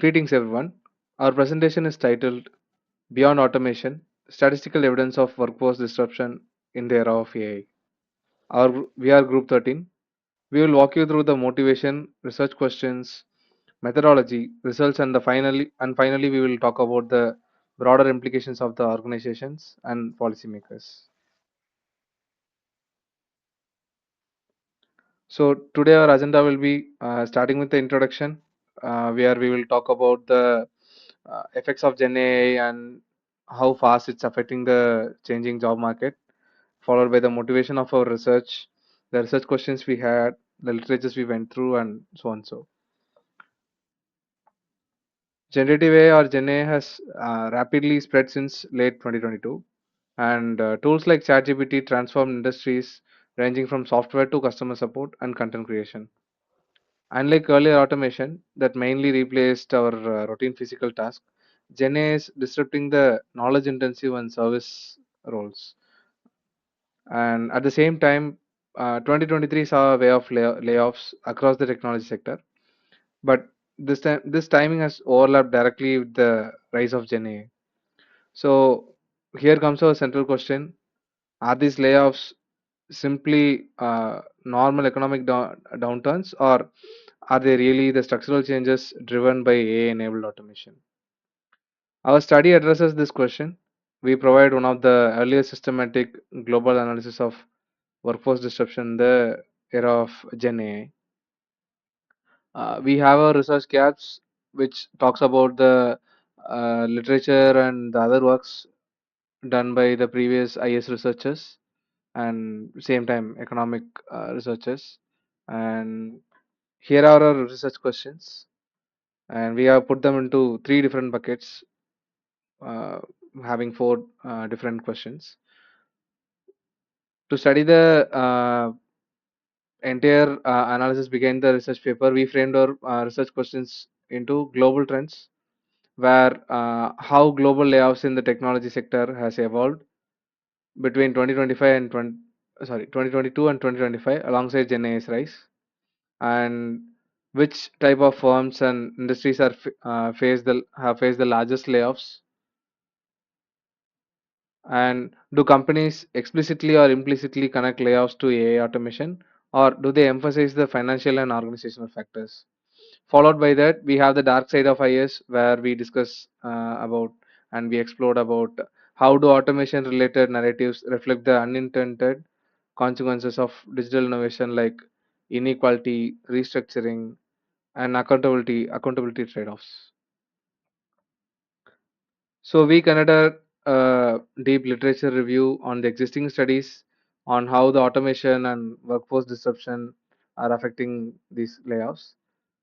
Greetings, everyone. Our presentation is titled Beyond Automation Statistical Evidence of Workforce Disruption in the Era of AI. We are Group 13. We will walk you through the motivation, research questions, methodology, results, and finally, we will talk about the broader implications of the organizations and policymakers. So, today our agenda will be starting with the introduction, where we will talk about the effects of Gen AI and how fast it's affecting the changing job market, followed by the motivation of our research, the research questions we had, the literatures we went through, and so on. So, generative AI or Gen AI has rapidly spread since late 2022, and tools like ChatGPT transformed industries ranging from software to customer support and content creation. Unlike earlier automation that mainly replaced our routine physical tasks, Gen AI is disrupting the knowledge intensive and service roles. And at the same time, 2023 saw a wave of layoffs across the technology sector. But this timing has overlapped directly with the rise of Gen AI. So here comes our central question: are these layoffs simply normal economic downturns, or are they really the structural changes driven by AI-enabled automation? Our study addresses this question. We provide one of the earliest systematic global analysis of workforce disruption in the era of Gen AI. We have our research gaps, which talks about the literature and the other works done by the previous IS researchers and same time economic researchers. And here are our research questions, and we have put them into three different buckets, uh, having four different questions. To study the entire analysis behind the research paper, we framed our research questions into global trends, where how global layoffs in the technology sector has evolved between 2025 and 2022 and 2025 alongside Gen AI's rise, and which type of firms and industries have faced the largest layoffs, and do companies explicitly or implicitly connect layoffs to AI automation, or do they emphasize the financial and organizational factors? Followed by that, we have the dark side of IS, where we discuss about and we explored about how do automation related narratives reflect the unintended consequences of digital innovation, like inequality, restructuring, and accountability trade-offs. So we conducted a deep literature review on the existing studies on how the automation and workforce disruption are affecting these layoffs,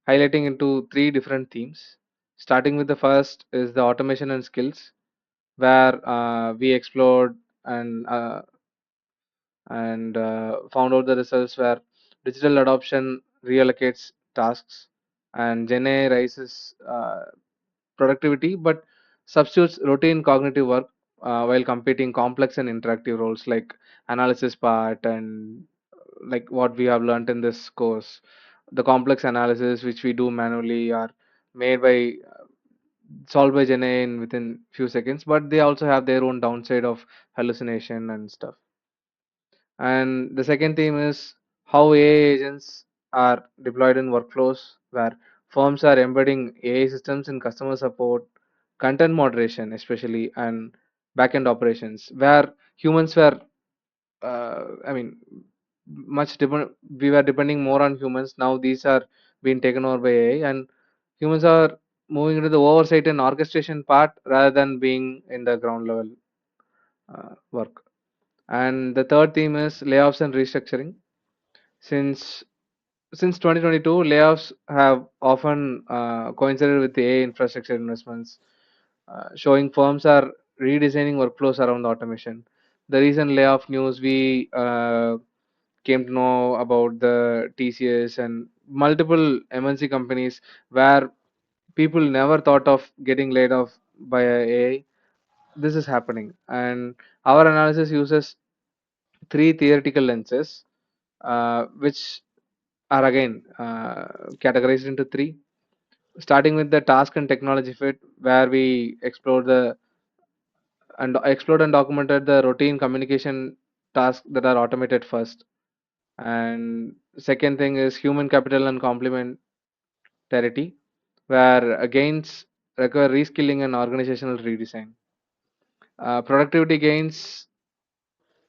highlighting into three different themes. Starting with the first is the automation and skills, where we explored and found out the results where digital adoption reallocates tasks and Gen AI rises productivity but substitutes routine cognitive work while competing complex and interactive roles like analysis part and like what we have learned in this course. The complex analysis which we do manually are made by solved by Gen AI in within few seconds, but they also have their own downside of hallucination and stuff. And the second theme is how AI agents are deployed in workflows, where firms are embedding AI systems in customer support, content moderation, especially, and backend operations, where humans were, I mean, we were depending more on humans. Now these are being taken over by AI, and humans are moving into the oversight and orchestration part rather than being in the ground level work. And the third theme is layoffs and restructuring. Since since 2022, layoffs have often coincided with the AI infrastructure investments, showing firms are redesigning workflows around automation. The recent layoff news we came to know about the TCS and multiple MNC companies where people never thought of getting laid off by AI. This is happening, and our analysis uses three theoretical lenses, which are again categorized into three. starting with the task and technology fit, where we explored and documented the routine communication tasks that are automated first. And second thing is human capital and complementarity, where gains require reskilling and organizational redesign. Productivity gains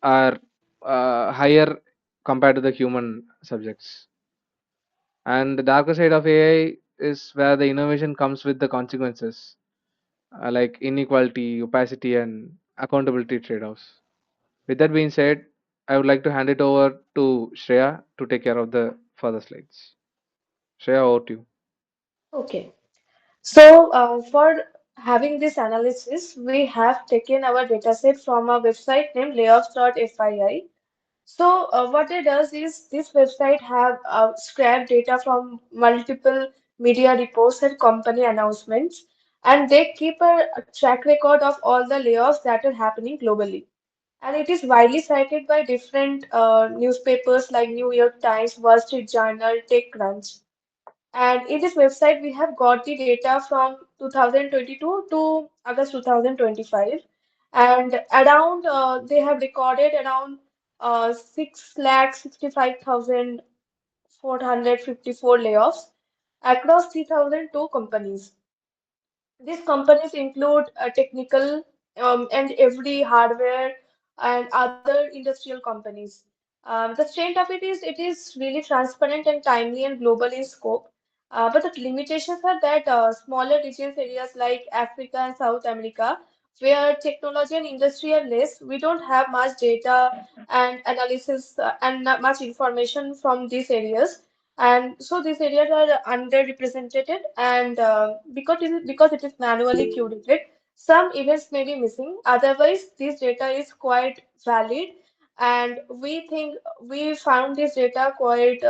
are higher compared to the human subjects. And the darker side of AI is where the innovation comes with the consequences, like inequality, opacity, and accountability trade offs. With that being said, I would like to hand it over to Shreya to take care of the further slides. Shreya, over to you. Okay. So, for having this analysis, we have taken our dataset from a website named layoffs.fii. So, what it does is this website have scraped data from multiple media reports and company announcements, and they keep a track record of all the layoffs that are happening globally. And it is widely cited by different newspapers like New York Times, Wall Street Journal, TechCrunch. And in this website, we have got the data from 2022 to August 2025. And around, they have recorded around 6,65,454 layoffs across 3,002 companies. These companies include technical and every hardware and other industrial companies. The strength of it is really transparent and timely and global in scope. But the limitations are that smaller regions areas like Africa and South America, where technology and industry are less, we don't have much data and analysis and not much information from these areas. And so these areas are underrepresented, and because it is manually curated, some events may be missing. Otherwise, this data is quite valid, and we think we found this data quite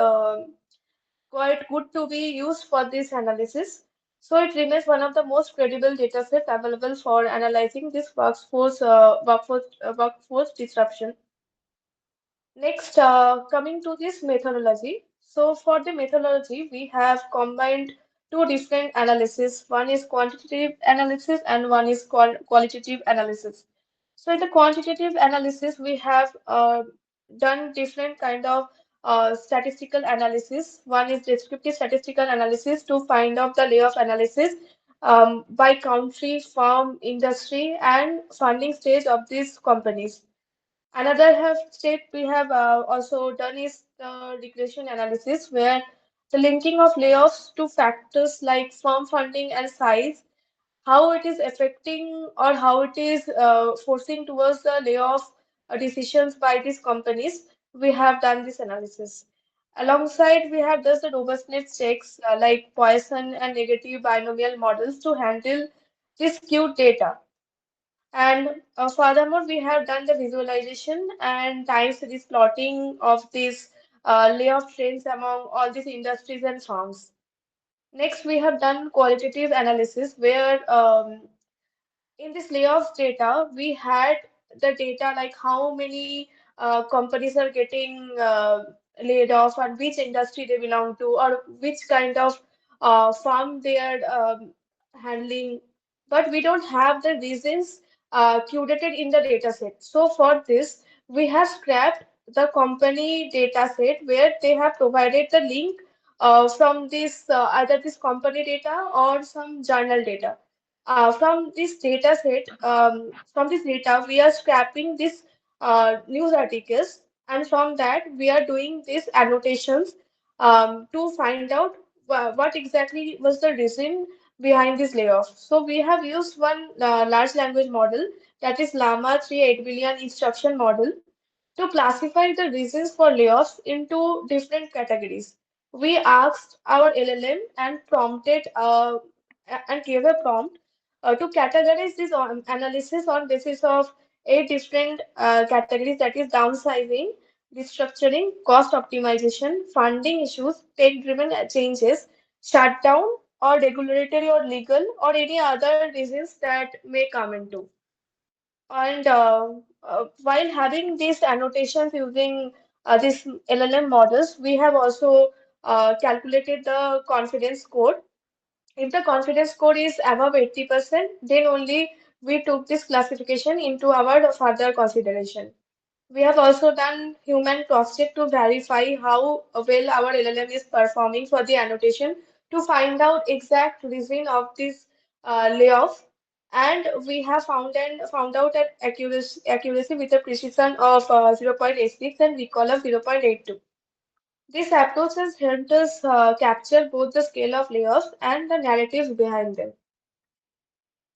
good to be used for this analysis. So it remains one of the most credible data sets available for analyzing this workforce disruption. Next, coming to this methodology. So for the methodology, we have combined two different analysis. One is quantitative analysis and one is qualitative analysis. So in the quantitative analysis, we have done different kind of statistical analysis. One is descriptive statistical analysis to find out the layoff analysis by country, firm, industry, and funding stage of these companies. Another have step we have also done is the regression analysis, where the linking of layoffs to factors like firm funding and size, how it is affecting or how it is forcing towards the layoff decisions by these companies. We have done this analysis. Alongside, we have just the robustness checks like Poisson and negative binomial models to handle this skewed data. And furthermore, we have done the visualization and time series plotting of these layoff trends among all these industries and firms. Next, we have done qualitative analysis where in this layoffs data, we had the data like how many companies are getting laid off and which industry they belong to or which kind of firm they are handling. But we don't have the reasons curated in the data set. So for this, we have scrapped the company data set where they have provided the link from this either this company data or some journal data. From this data set, from this data, we are scrapping this news articles, and from that, we are doing these annotations to find out what exactly was the reason behind this layoff. So we have used one large language model, that is Llama 3 8 billion instruction model, to classify the reasons for layoffs into different categories. We asked our LLM and prompted and gave a prompt to categorize this on analysis on basis of eight different categories, that is downsizing, restructuring, cost optimization, funding issues, tech-driven changes, shutdown, or regulatory or legal, or any other reasons that may come into. And while having these annotations using these LLM models, we have also calculated the confidence score. If the confidence score is above 80%, then only we took this classification into our further consideration. We have also done human cross-check to verify how well our LLM is performing for the annotation to find out exact reason of this layoff. And we have found out an accuracy with a precision of 0.86 and recall of 0.82. This approach has helped us capture both the scale of layoffs and the narratives behind them.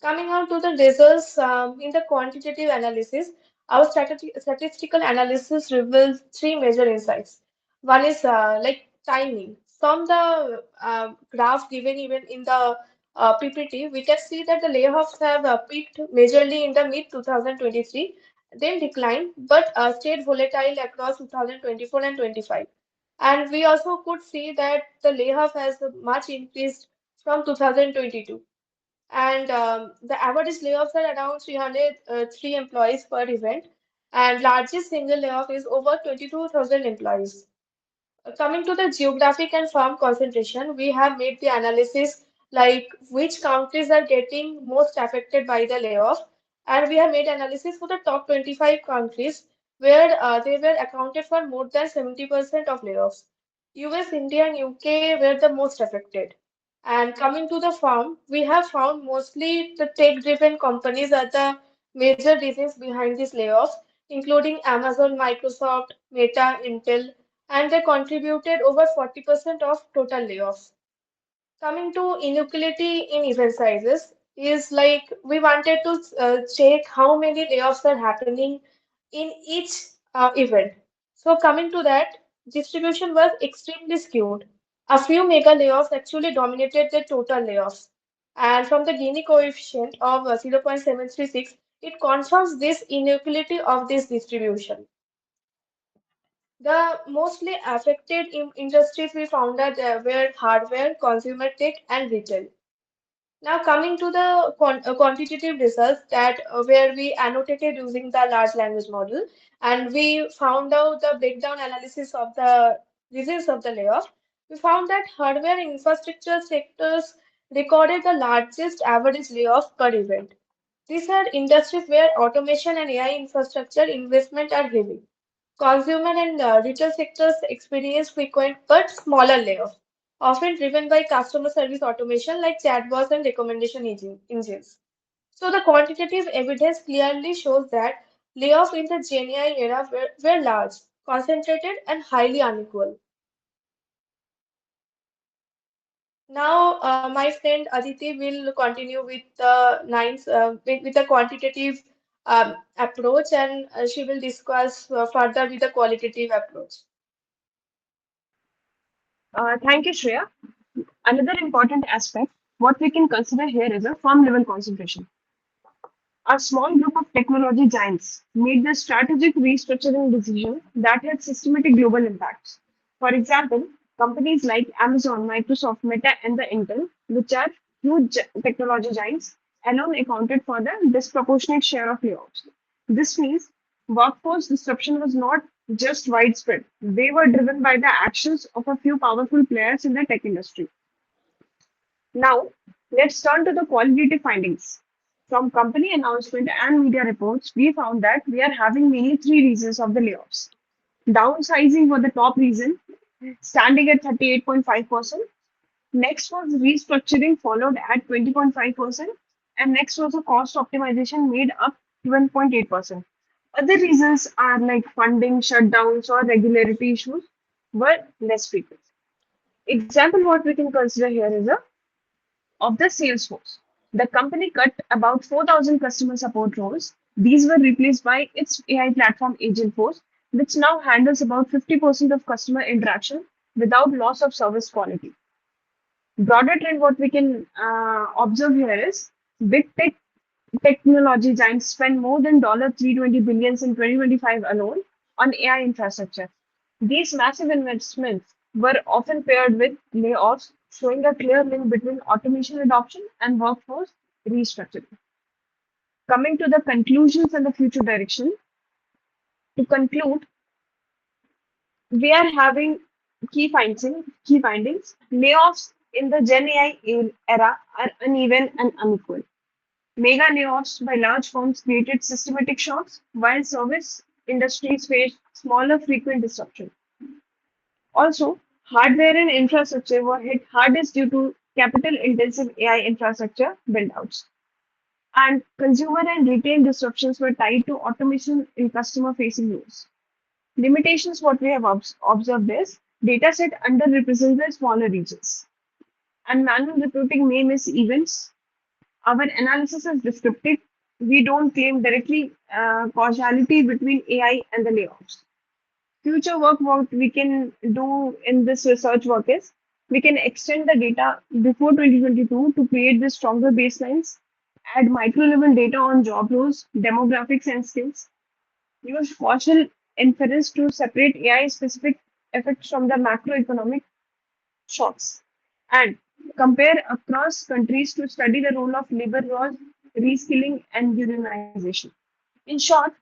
Coming on to the results in the quantitative analysis, our statistical analysis reveals three major insights. One is like timing. From the graph given even in the PPT, we can see that the layoffs have peaked majorly in the mid 2023, then declined, but stayed volatile across 2024 and 25. And we also could see that the layoff has much increased from 2022 and the average layoffs are around 303 employees per event, and largest single layoff is over 22,000 employees. Coming to the geographic and firm concentration, we have made the analysis like which countries are getting most affected by the layoff, and we have made analysis for the top 25 countries where they were accounted for more than 70% of layoffs. US, India, and UK were the most affected. And coming to the firm, we have found mostly the tech-driven companies are the major reasons behind these layoffs, including Amazon, Microsoft, Meta, Intel, and they contributed over 40% of total layoffs. Coming to inequality in event sizes is like we wanted to check how many layoffs are happening in each event. So coming to that, distribution was extremely skewed. A few mega layoffs actually dominated the total layoffs. And from the Gini coefficient of 0.736, it confirms this inequality of this distribution. The mostly affected industries we found that were hardware, consumer tech, and retail. Now coming to the quantitative results that where we annotated using the large language model, and we found out the breakdown analysis of the reasons of the layoff. We found that hardware and infrastructure sectors recorded the largest average layoff per event. These are industries where automation and AI infrastructure investment are heavy. Consumer and retail sectors experience frequent but smaller layoffs, often driven by customer service automation like chatbots and recommendation engines. So the quantitative evidence clearly shows that layoffs in the GenAI era were large, concentrated, and highly unequal. Now, my friend Aditi will continue with the with the quantitative approach, and she will discuss further with the qualitative approach. Thank you, Shreya. Another important aspect, what we can consider here is a firm level concentration. A small group of technology giants made the strategic restructuring decision that had systematic global impacts. For example, companies like Amazon, Microsoft, Meta, and the Intel, which are huge technology giants, alone accounted for the disproportionate share of layoffs. This means workforce disruption was not just widespread, they were driven by the actions of a few powerful players in the tech industry. Now, let's turn to the qualitative findings. From company announcement and media reports, we found that we are having mainly three reasons of the layoffs. Downsizing was the top reason, standing at 38.5%. Next was restructuring, followed at 20.5%. And next was a cost optimization, made up 12.8%. Other reasons are like funding, shutdowns, or regularity issues were less frequent. Example what we can consider here is a of the sales force. The company cut about 4,000 customer support roles. These were replaced by its AI platform Agentforce, which now handles about 50% of customer interaction without loss of service quality. Broader trend, what we can observe here is big tech technology giants spend more than $320 billion in 2025 alone on AI infrastructure. These massive investments were often paired with layoffs, showing a clear link between automation adoption and workforce restructuring. Coming to the conclusions and the future direction, to conclude, we are having key findings. Layoffs in the Gen AI era are uneven and unequal. Mega layoffs by large firms created systematic shocks, while service industries faced smaller frequent disruption. Also, hardware and infrastructure were hit hardest due to capital intensive AI infrastructure build-outs. And consumer and retail disruptions were tied to automation in customer facing roles. Limitations what we have observed is dataset underrepresented by smaller regions. And manual reporting may miss events. Our analysis is descriptive. We don't claim directly causality between AI and the layoffs. Future work, what we can do in this research work is we can extend the data before 2022 to create the stronger baselines, add micro level data on job roles, demographics, and skills, use causal inference to separate AI specific effects from the macroeconomic shocks, and compare across countries to study the role of labor laws, reskilling, and unionization. In short,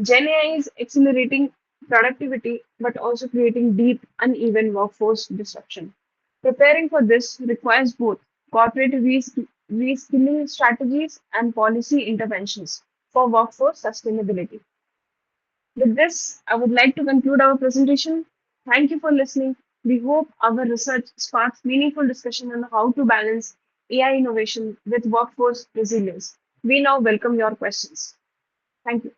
Gen AI is accelerating productivity but also creating deep, uneven workforce disruption. Preparing for this requires both corporate reskilling strategies and policy interventions for workforce sustainability. With this, I would like to conclude our presentation. Thank you for listening. We hope our research sparks meaningful discussion on how to balance AI innovation with workforce resilience. We now welcome your questions. Thank you.